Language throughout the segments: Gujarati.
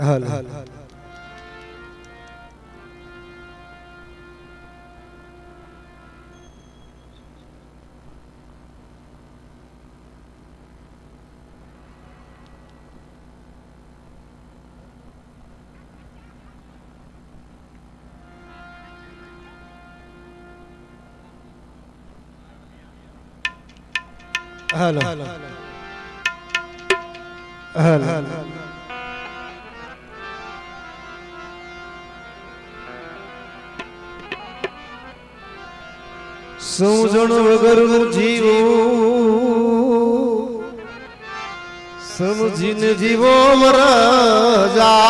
હાલ હાલ હાલ હાલ સમજણ વગરનું જીવો સમજીને જીવો મરજા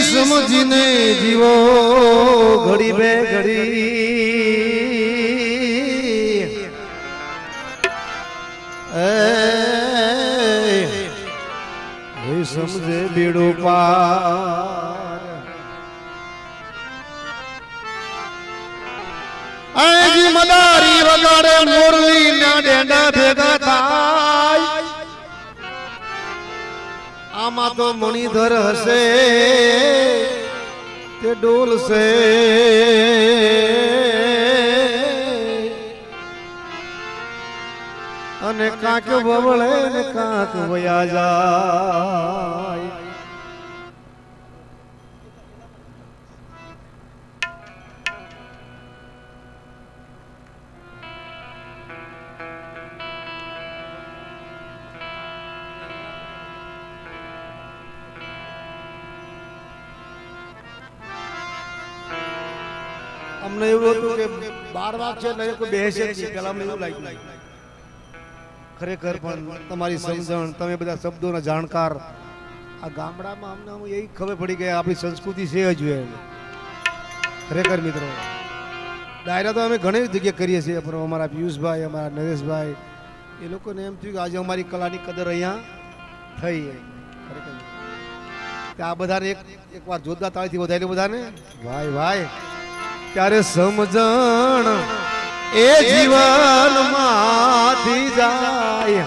સમજીને જીવો ઘડી બે ઘડી સમજે બેડો પાર આજી મદારી વગાડે મોરલી ના ડેંડા ભેગા થાય આમાં તો મણિધર હશે તે ડોલશે અને કાંક બવળે ને કાંક વયા જાય અમને એવું હતું કે 12 વાગ છે એટલે કોઈ બેસે જ પેલા અમને એવું લાગ્યું ખરેખર પણ તમારી સમજણ તમે બધા શબ્દોના જાણકાર આ ગામડામાં અમને એવી ખબર પડી કે આપણી સંસ્કૃતિ છે જ ખરેખર મિત્રો ડાયરા તો અમે ઘણી જગ્યાએ કરીએ છીએ પણ અમારા પિયુષભાઈ અમારા નરેશભાઈ એ લોકોને એમ થયું કે આજે અમારી કલાની કદર અહીંયા થઈ ખરેખર આ બધાને એકવાર જોરદાર તાળીથી વધારી બધાને ભાઈ ભાઈ ત્યારે સમજણ એ જીવનમાંથી જાય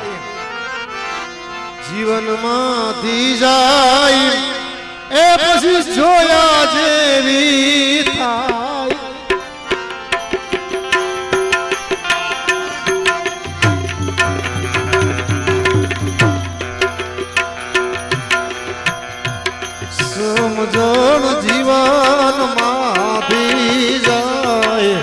એ પછી જોયા જેવી થાય સમજણ જીવનમાંથી જાય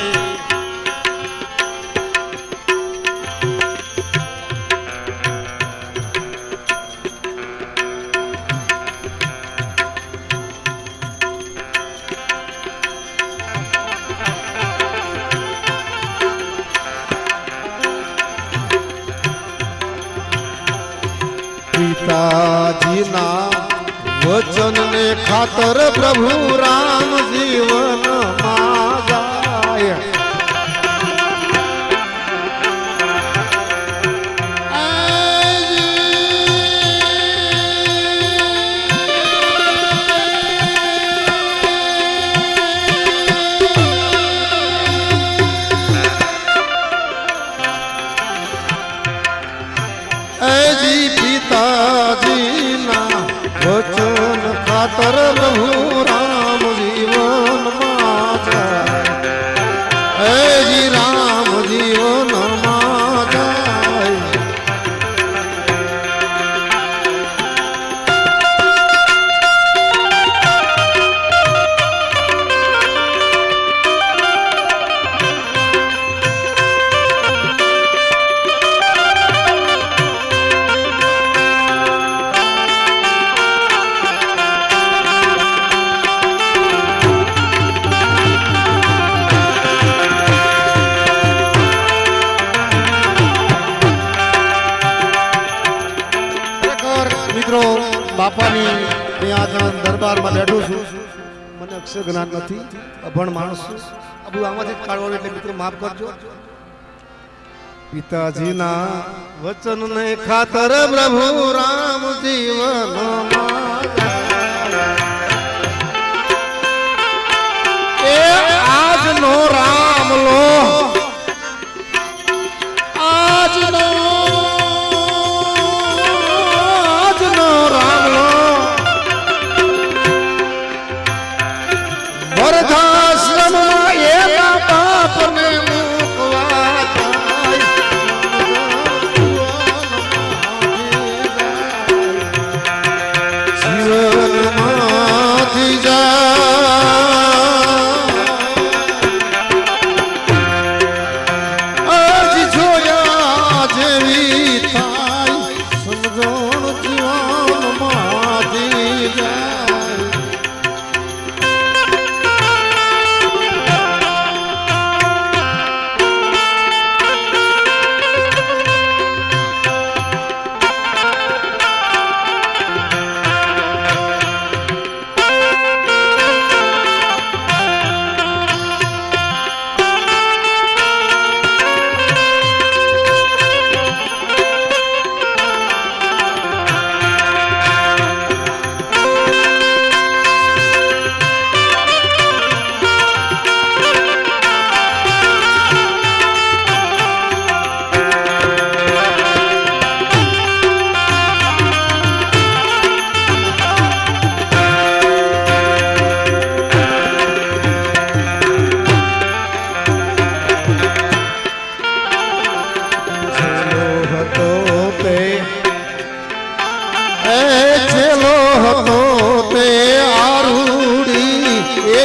પિતાજીના વચન ને ખાતર પ્રભુ રામ જીવન માં જાય પિતાજીના વચન ખાતર પ્રભુ રામ જીવન માં જાય જી રામ જીવન માં જાય બાપાની ત્યાં દરબારમાં બેઠો છું મને અક્ષર જ્ઞાન નથી અભણ માણસ છું આ બધું આમાંથી કાઢવાનું એટલે મિત્રો માફ કરજો પિતાજીના વચન ને ખાતર પ્રભુ રામ જીવન એ આજનો રામ લો આજનો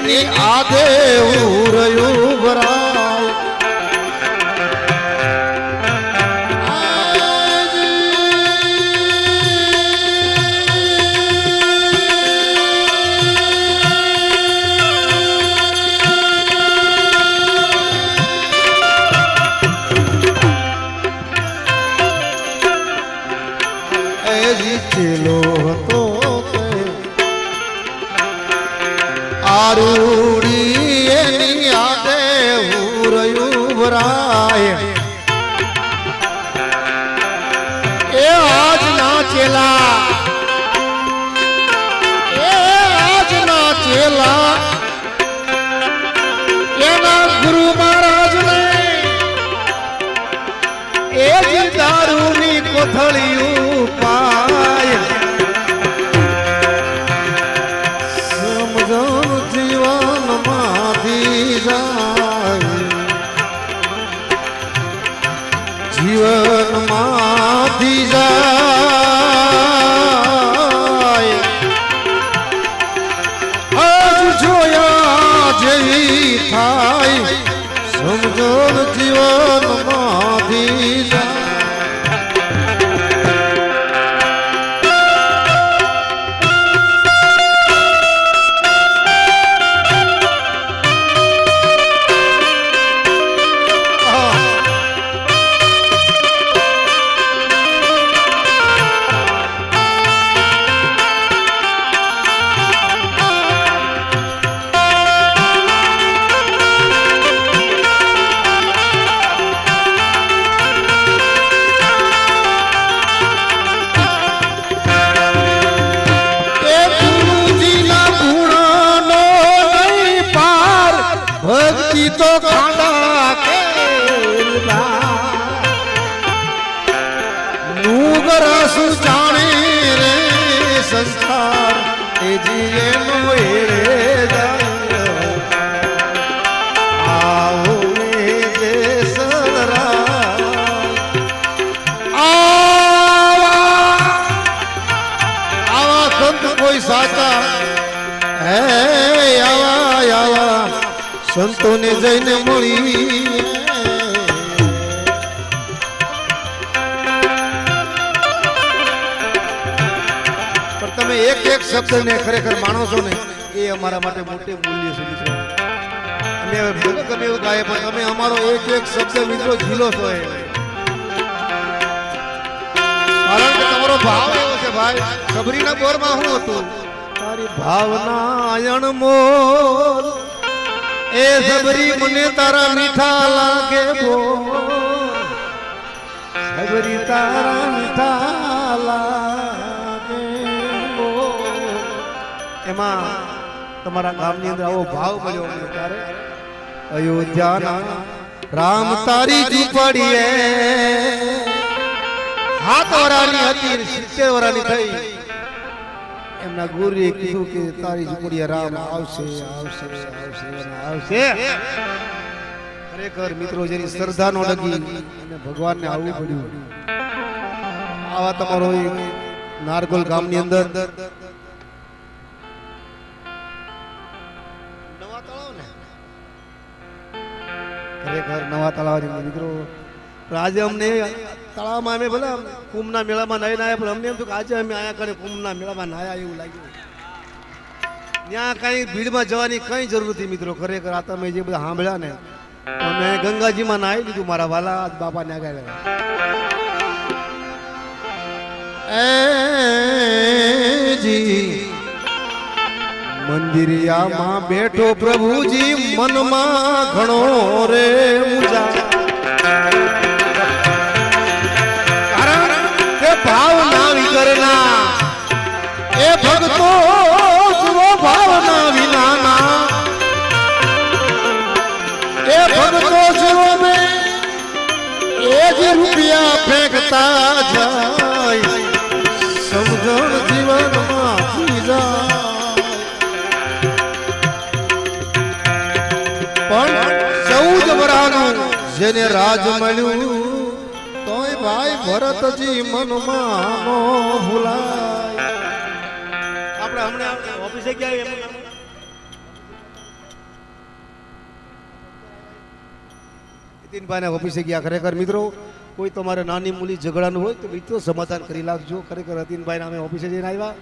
એની આદે ઉરયું ભરાય ચેલો હતો આરૂડી એની આદે ઉરયું ભરાય એ આજના ચેલા એના ગુરુ મહારાજને એ જ દારૂની કોથળિયું પાય સમજણ જીવનમાંથી જાય જીવનમાંથી જાય આજ જોયા જેવી થાય સમજણ જીવનમાંથી જાય તો ખાડા કેરલા નુગરસુ જાણે રે સંસાર એ જીએ મોરે જાય આવો રે દેસરા આવા સંત કોઈ સાચા હે આવા સંતોને જઈને મળી પણ તમે એક એક શબ્દને ખરેખર માનો છો ને એ અમારા માટે મોટે મૂલ્ય છે મિત્રો અમે ભલે ગમે એવું ગાય પણ તમે અમારો એક એક શબ્દ મિત્રો ઝીલો છો એ કારણ કે તમારો ભાવ એવો છે ભાઈ સબરીના બોરમાં શું હતું તારી ભાવના અણમોલ એ સબરી મને તારા મીઠા લાગે સબરી તારા મીઠા લાગે એમાં તમારા ગામની અંદર આવો ભાવ મળ્યો મને ત્યારે અયોધ્યાના રામ તારી ઝૂંપડીએ 7 વર્ષની હતી 70 વર્ષની થઈ એમના ગુરુએ કીધું કે તારી ઝૂંપડીએ રામ આવશે આવશે આવશે આવશે ખરેખર મિત્રો જેની શ્રદ્ધા નો ડગી અને ભગવાનને આવવું પડ્યું આવા તમારો નારગોલ ગામની અંદર નવા તળાવ ને ખરેખર નવા તળાવની મિત્રો આજે અમને તળાવમાં અમે ભલે કુંભના મેળામાં નાઈ નાયા પણ અમને એમ થયું કે આજે અમે આયા કરે કુંભના મેળામાં નાયા એવું લાગ્યું ત્યાં કઈ ભીડમાં જવાની કઈ જરૂર નથી મિત્રો ખરેખર આ તમે જે બધા સાંભળ્યા ને અમે ગંગાજીમાં નાહી લીધું મારા વાલા બાપા ને આગળ મંદિરિયામાં બેઠો પ્રભુજી મનમાં ઘણો રે મુજા ભાવના વિકરના એ ભક્તો ભાવના વિનાના એ ભક્તો સુરો એ જ રૂપિયા ફેંકતા જાય સમજણ જીવનમાં જાય પણ 14 વર્ષનું જેને રાજ મળ્યું તોય ભાઈ ભરતજી મનમાં નો ભૂલાય આપણે હમણાં ઓફિસે ગયા નીતિનભાઈને ઓફિસે ગયા. ખરેખર મિત્રો કોઈ તમારે નાની મૂલી ઝઘડાનું હોય તો મિત્રો સમાધાન કરી લાગજો. ખરેખર નીતિનભાઈને અમે ઓફિસે જઈને આવ્યા.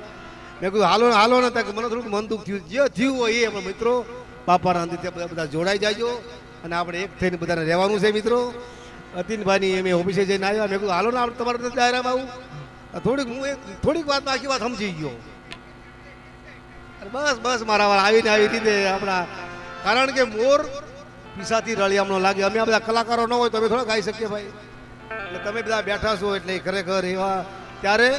મેં કહ્યું હાલો હાલો ને કે મને થોડુંક મન દુઃખ થયું. જે થયું હોય એ મિત્રો બાપાના અંતે બધા જોડાઈ જાયજો અને આપણે એક થઈને બધાને રહેવાનું છે મિત્રો. અતિનભાઈની અમે ઓફિસે જઈને આવ્યા. મેં કહ્યું હાલો ને આપણે તમારે દાયરામાં આવું. થોડીક વાતમાં આખી વાત સમજી ગયો. બસ બસ મારા વાળા આવીને આવી રીતે આપણા કારણ કે મોર પીસાથી રળિયામણો લાગે. અમે આ બધા કલાકારો ન હોય તો અમે થોડા ગાઈ શકીએ ભાઈ. એટલે તમે બધા બેઠા છો એટલે ખરેખર એવા ત્યારે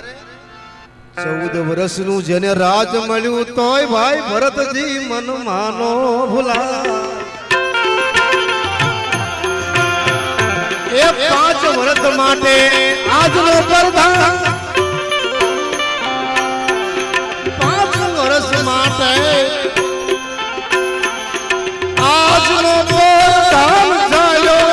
14 વર્ષનું જેને રાજ મળ્યું તોય ભાઈ ભરતજી મન માનો ભૂલા. એ 5 વર્ષ માટે આજનો પ્રધાન 5 વર્ષ માટે આજનો પ્રધાન થયો.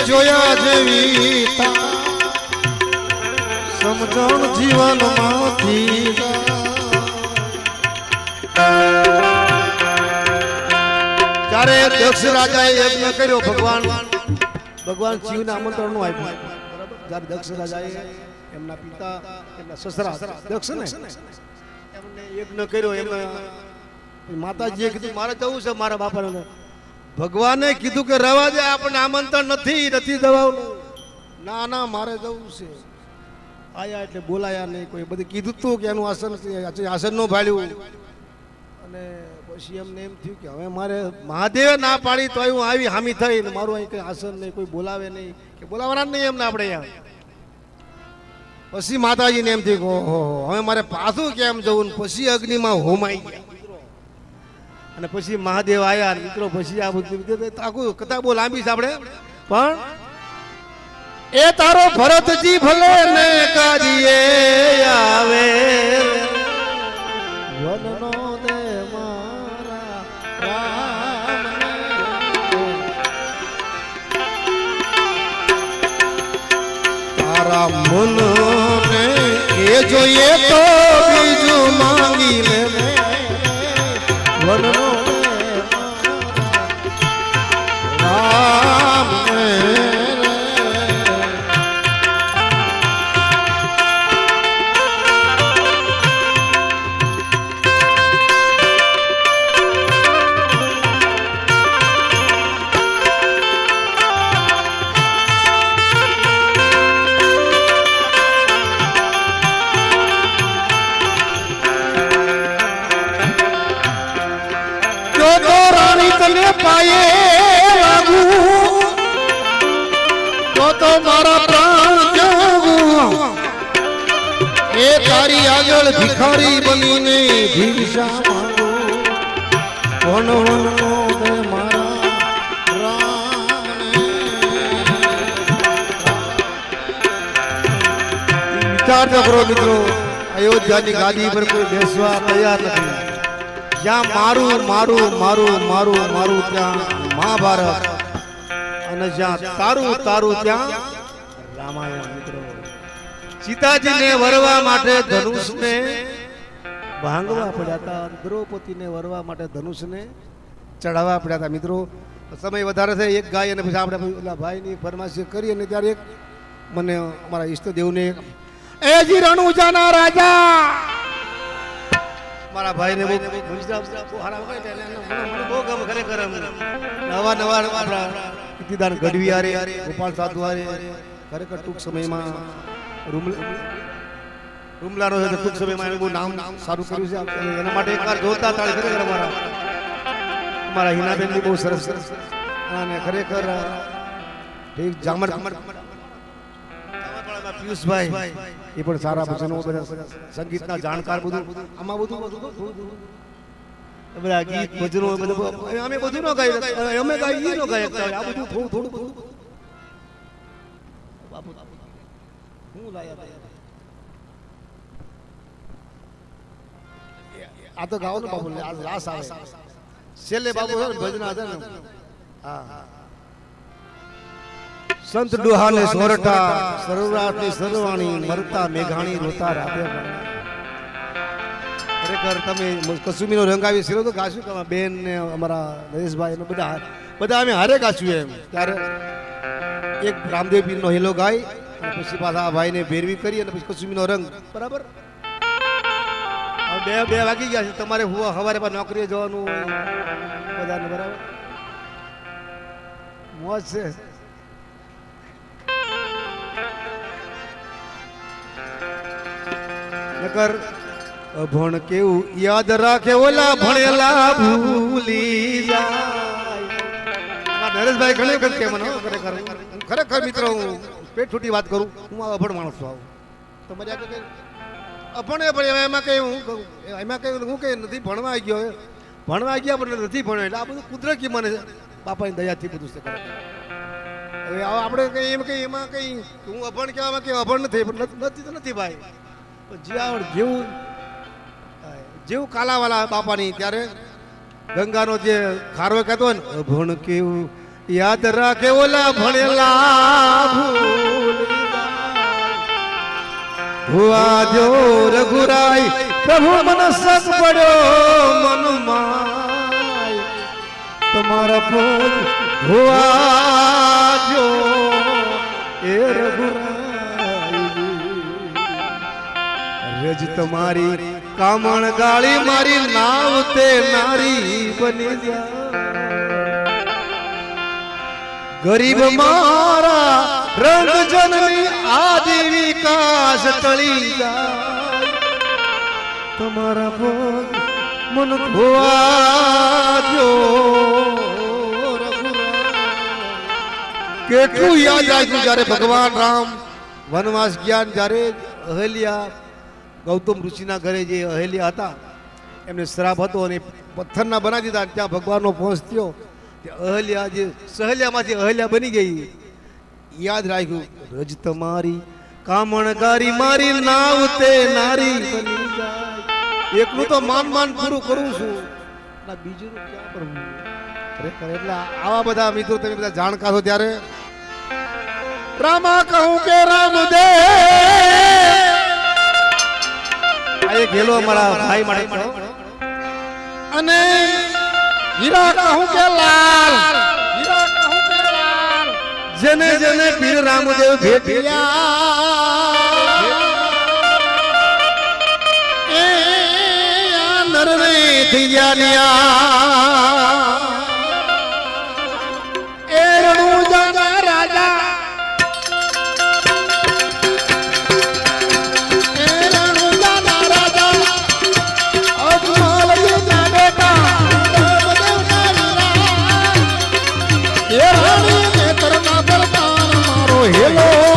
જોયા જેવી સમજણ જીવનમાંથી જ્યારે દક્ષ રાજાએ યજ્ઞ કર્યો ભગવાન શિવને આમંત્રણ નું આપ્યું. જ્યારે દક્ષ રાજાએ એમના પિતા એમના સસરા દક્ષ ને એમને યજ્ઞ કર્યો. એમાં માતાજીએ કીધું મારે જવું છે મારા બાપાને. ભગવાને કીધું કે રવા દે આપણને આમંત્રણ નથી દવાનું. ના ના મારે જવું છે. આયા એટલે બોલાયા નહીં. કોઈ બધું કીધું તું કે એનું આસન નો ભાળ્યું અને પછી એમને એમ થયું કે હવે મારે મહાદેવે ના પાડી તો હું આવી હામી થઈ ને મારું અહીં કઈ આસન નહીં કોઈ બોલાવે નહીં કે બોલાવવાના નહીં એમને આપણે અહીંયા. પછી માતાજીને એમ થયું કે ઓહો હવે મારે પાછું કેમ જવું. પછી અગ્નિમાં હોમાઈ ગયા અને પછી મહાદેવ આયા મિત્રો. પછી આ બધું આખું કથા બહુ લાંબી છે આપણે પણ એ તારો ભરતજી ભલે ને કાજીએ આવે વનનો દે મારા રામને. તારા મનને એ જોઈએ તો બીજું માંગી લે વનનો રામ પાયે લાગુ તો મારા પ્રાણ જાવું. એ તારી આગળ ભિખારી બનીને ભિક્ષા માંગુ. વનનો દે મારા રામને. વિચાર કરો મિત્રો અયોધ્યાની ગાદી પર કોઈ બેસવા તૈયાર નથી. જ્યાં મારું મારું મારું મારું મારું ત્યાં મહાભારત અને જ્યાં તારું તારું ત્યાં રામાયણ. મિત્રો સીતાજીને વરવા માટે ધનુષને ભાંગવા પડ્યા હતા. દ્રૌપદીને વરવા માટે ધનુષને ચડાવવા પડ્યા હતા. મિત્રો સમય વધારે છે. એક ગાય અને પછી આપણે ઓલા ભાઈની ફરમાઈશ કરી અને ત્યારે એક મને અમારા ઈષ્ટદેવને એ જી રણુજાના રાજા મારા ભાઈને બહુ ખરેખર નવા નવા કીર્તિદાન ગઢવી આરે ગોપાલ સાધુ આરે ખરેખર ટૂંક સમયમાં રૂમલાનો છે ટૂંક સમયમાં એનું બહુ નામ સારું કર્યું છે. એના માટે એકવાર જોતા તાળી ખરેખર અમારા હિનાબેનની બહુ સરસ અને ખરેખર જામર પિયુષભાઈ એ પણ સારા ભજનો સંગીતના જાણકાર બધું આમાં બધું બધા ગીત ભજનો અમે બધું ન ગાઈ અમે ગાઈ ન ગાઈ આ બધું થોડું થોડું હું લાયા આ તો ગાવાનું બાબુ રાસ આવે છેલ્લે બાપુ છે ને ભજના હતા ને હા સંત ડોહાને સોરઠા સર્વરાતની સર્વાણી મરતા મેઘાણી રોતા રાતે ખરેખર તમે કસુમીનો રંગ આવી શીરો તો ગાશું કે બેન ને અમારા નરેશભાઈ ને બધા અમે હારે ગાશું એમ ત્યારે એક રામદેવ પીરનો હેલો ગાય અને પછી પાછા આ ભાઈને ભેરવી કરી અને પછી કસુમીનો રંગ બરાબર બે વાગી ગયા છે તમારે સવારે પર નોકરીએ જવાનું હોય બધાને બરાબર મોજ છે નકર અભણ કેવું યાદ રાખે ઓલા ભણેલા ભૂલી જાય નરેશભાઈ ઘણી વખત કે મને ખરેખર મિત્રો હું પેટ છૂટી વાત કરું હું અભણ માણસ છું તમારે અભણ એમાં કઈ હું કઈ નથી ભણવા ગયો ભણવા ગયા પણ નથી ભણ્યો એટલે આ બધું કુદરતી મને બાપાની દયાથી બધું છે હવે આપણે કઈ એમ કઈ એમાં કઈ હું અભણ કહેવામાં કે અભણ નથી તો નથી ભાઈ જેવું જેવું કાલાવાલા બાપાની ત્યારે ગંગાનો જે ખારવો કહેતો ને અભણ કેવું યાદ રાખે ઓલા ભણેલા ભુવા જો રઘુરાય પ્રભુ મન સત પડ્યો મનમાં તમારા પોત ભુવા જો એ રઘુરાય રજ તમારી કામણ ગાળી મારી નાવ તે નારી બની જાય ગરીબ મારા રંગ જનની આદિ વિકાસ ટળી જાય તમારા પગ મન ધોવાજો કેટલું યાદ રાખ્યું જ્યારે ભગવાન રામ વનવાસ ગયા જ્યારે અહલ્યા ગૌતમ ઋષિના ઘરે જે અહેલ્યા હતા એમને શ્રાપ હતો અને પથ્થરના બનાવી દીધા ત્યાં ભગવાનનો પહોંચ થયો અહલ્યા જે સહેલિયામાંથી અહલ્યા બની ગઈ યાદ રાખ્યું રજ તમારી કામણગારી મારી નાવ તે નારી બની જાય એકલું તો માન પૂરું કરું છું ના બીજું ક્યાં કરવું ખરેખર એટલે આવા બધા મિત્રો તમે બધા જાણકાર છો ત્યારે રામા કહું કે રામદેવ આ એક હેલો અમારા ભાઈ માટે અને હીરા કહું કે લાલ હીરા કહું કે લાલ જેને જેને પીર રામદેવ ભેટ્યા એ નરને થઈ ગયા એ રણુ જગા રાજા હેલો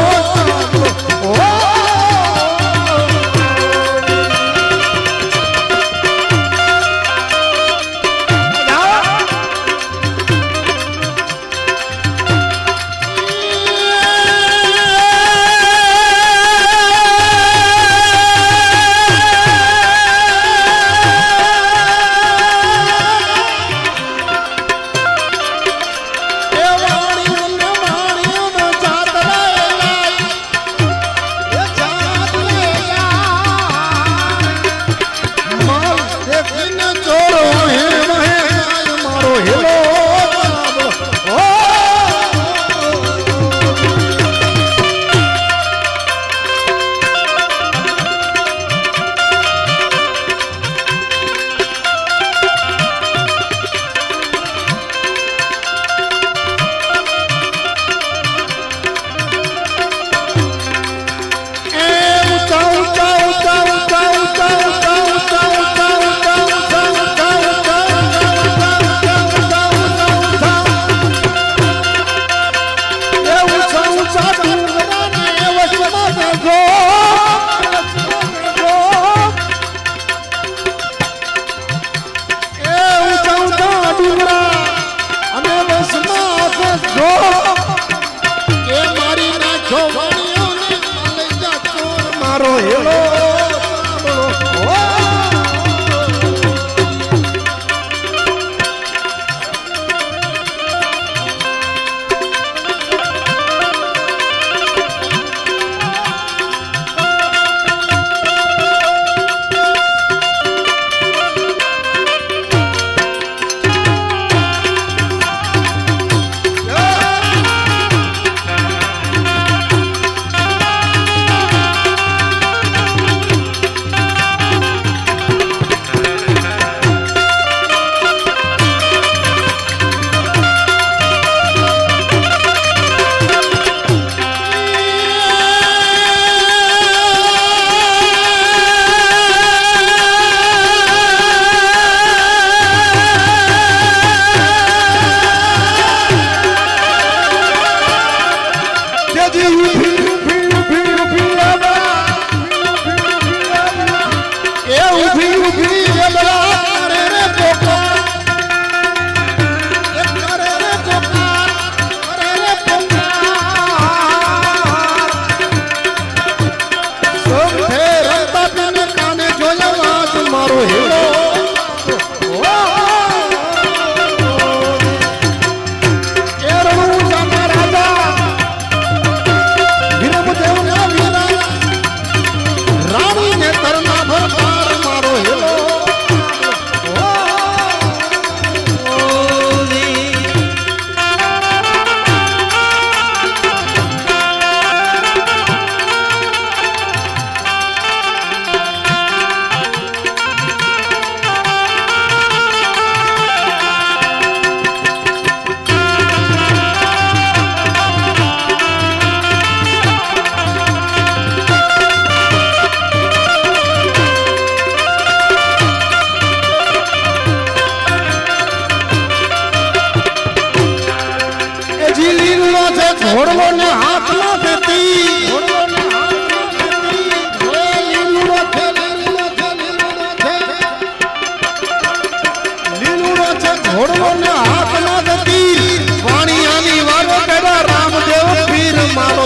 ઘોડલો ને હાથમાં જતી વાણિયાની વારો કેડા રામદેવ પીર મારો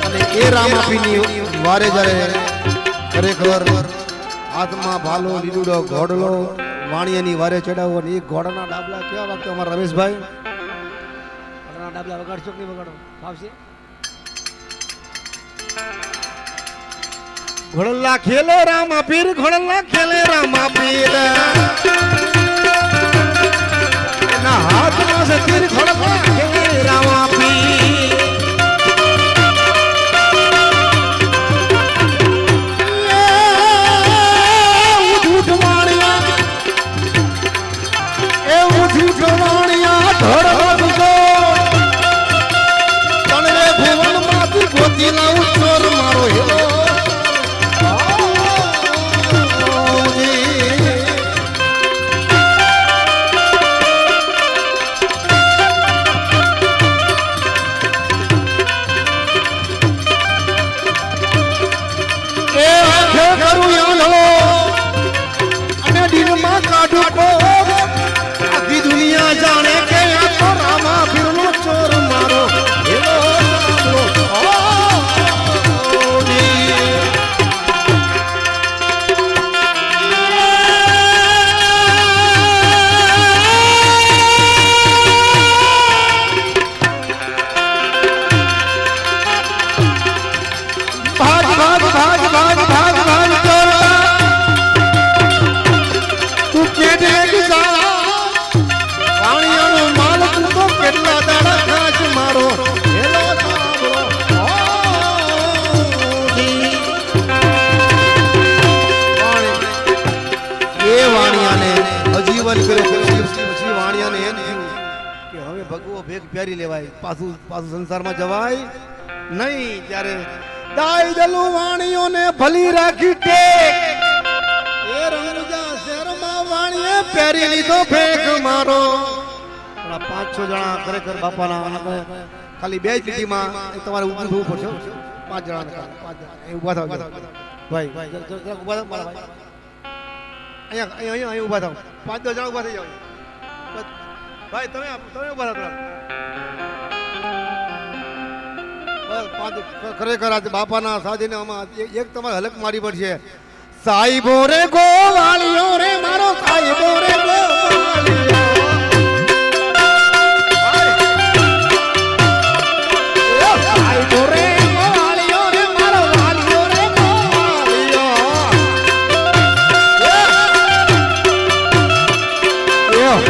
અને એ રામાપીની વારે જ્યારે ખરેખર હાથમાં ભાલો લીલુડો ઘોડલો વાણિયાની વારે ચડાવો ને એ ઘોડાના ડાબલા કેવા વાગતા અમારા રમેશભાઈ ઘોડાના ડાબલા વગાડશો કે નહીં વગાડો ફાવશે ઘોડલા ખેલે રામા પીર ઘોડલા ખેલે રામા પીર એના હાથમાં છે તીર ઘોડલા ખેલે રામા પીર પ્યારી લેવાય પાછું સંસારમાં જવાય નહીં ત્યારે દાઈ દલું વાણીઓને ભલી રાખી ટેક એ રંગજા શહેરમાં વાણીએ પ્યારી લીધો ફેક મારો પણ 5-6 જણા ખરેખર બાપાના ખાલી બે જ લીટીમાં તમારે ઊભું થવું પડશે 5 જણા 5 જણા ઊભા થાવ ભાઈ ઊભા થાવ મારા ભાઈ અહીંયા ઊભા થાવ 5-10 જણા ઊભા થઈ જાવ ભાઈ તમે ઊભા થાવ ખરેખર આજે બાપાના સાધીને આમાં એક તમારે હલક મારી પડશે સાઈબો રે ગોવાળિયો રે મારો સાઈબો રે ગોવાળિયો સાઈબો રે ગોવાળિયો રે મારો વાળિયો રે ગોવાળિયો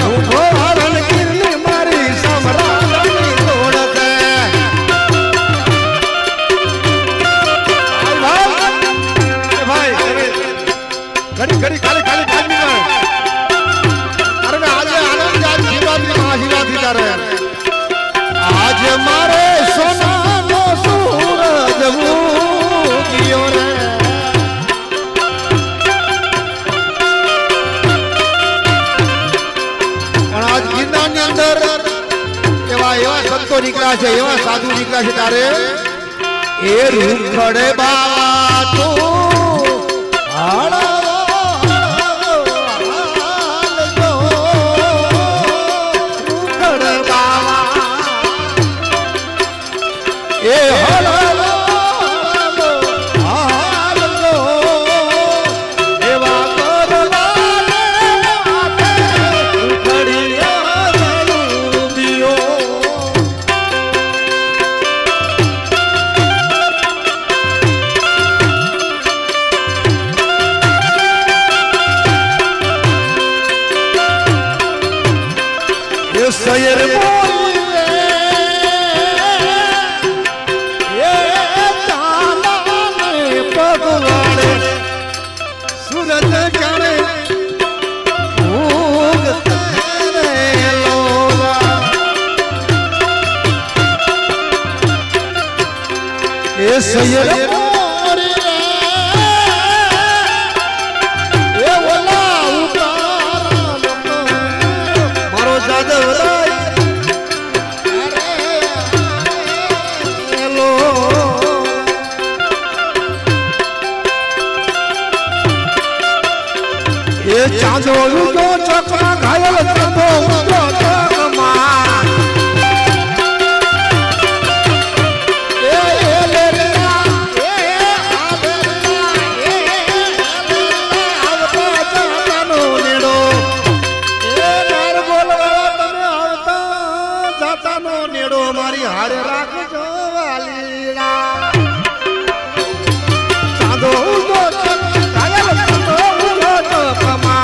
હું ગોવાળન કિરની મારી સમરાની ગોળતે ઘડી ખાલી 5 મિનિટ અરે આજે આનંદ જાત જીવાતમાં આશીર્વાદ દીધા રહે આજે મારે સોનાનો સૂરજ ઉગ્યો રે પણ આજ ગીરનારની અંદર એવા સંતો નીકળ્યા છે એવા સાધુ નીકળ્યા છે તારે એ રૂખડે બાવા તો હાડા સયર બોલે એ ચાલાને પગવાડે સુરત જાણે ભોગ તારે લોલા એ સયર બોલે એ ઓલા ઉતારા મારો જાદવ ચાંદો ઉડો ચકલા ઘાયલ ચાંદો ઉડો ચકમાં મારી હારે રાખજો વાલીડા ચાંદો ઉડો ઘાયલ ચાંદો ઉડો ચકમાં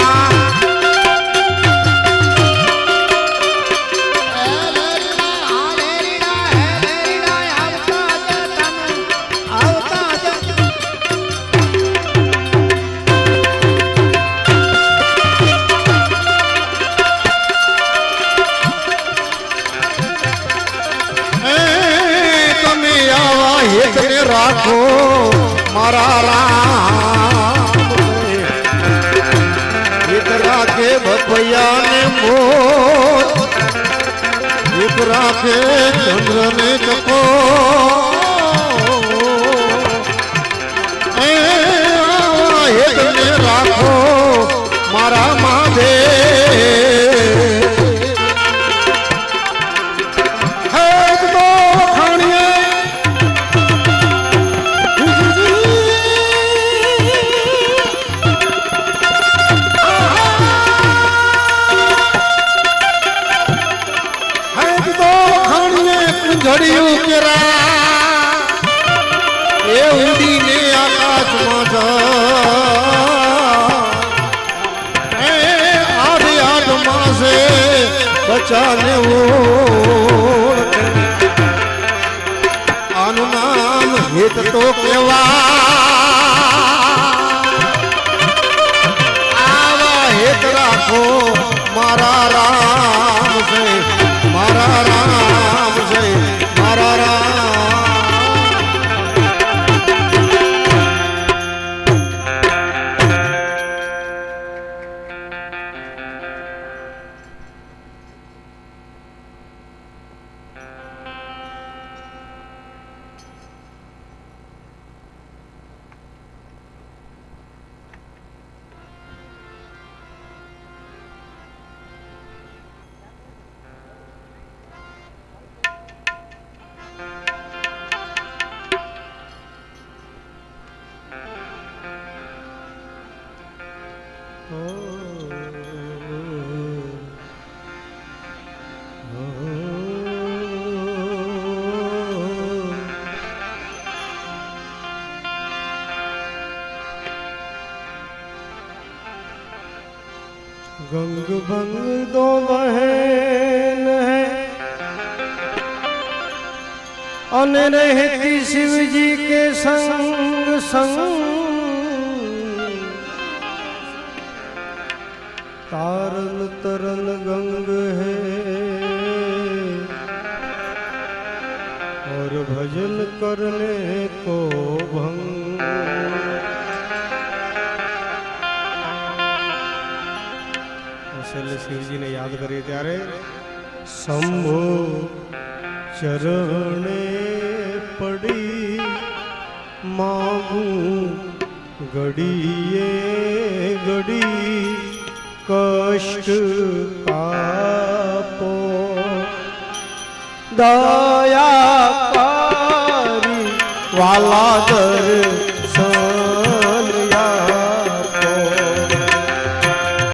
રાખો મારા રામ એક રાખે બપૈયા ને મોર એક રાખે ચંદ્ર ને ચકો એક ને રાખો મારા માધે ઘડિયું કેરા એ ઉડીને આકાશમાં આઠ આઠ માસે બચાને આનું નામ હિત તો કેવા આવા હિત રાખો મારા રામ છે મારા રામ છે મારા રામ गंग बंग दो बहन है अन रहती शिव जी के संग संग तारन तरन गंग है और भजन करने को भंग शिवजी ने याद करिए त्यारे शंभो चरणे पड़ी मांगू घड़िए घड़ी कष्ट कापो दया कारी वाला दर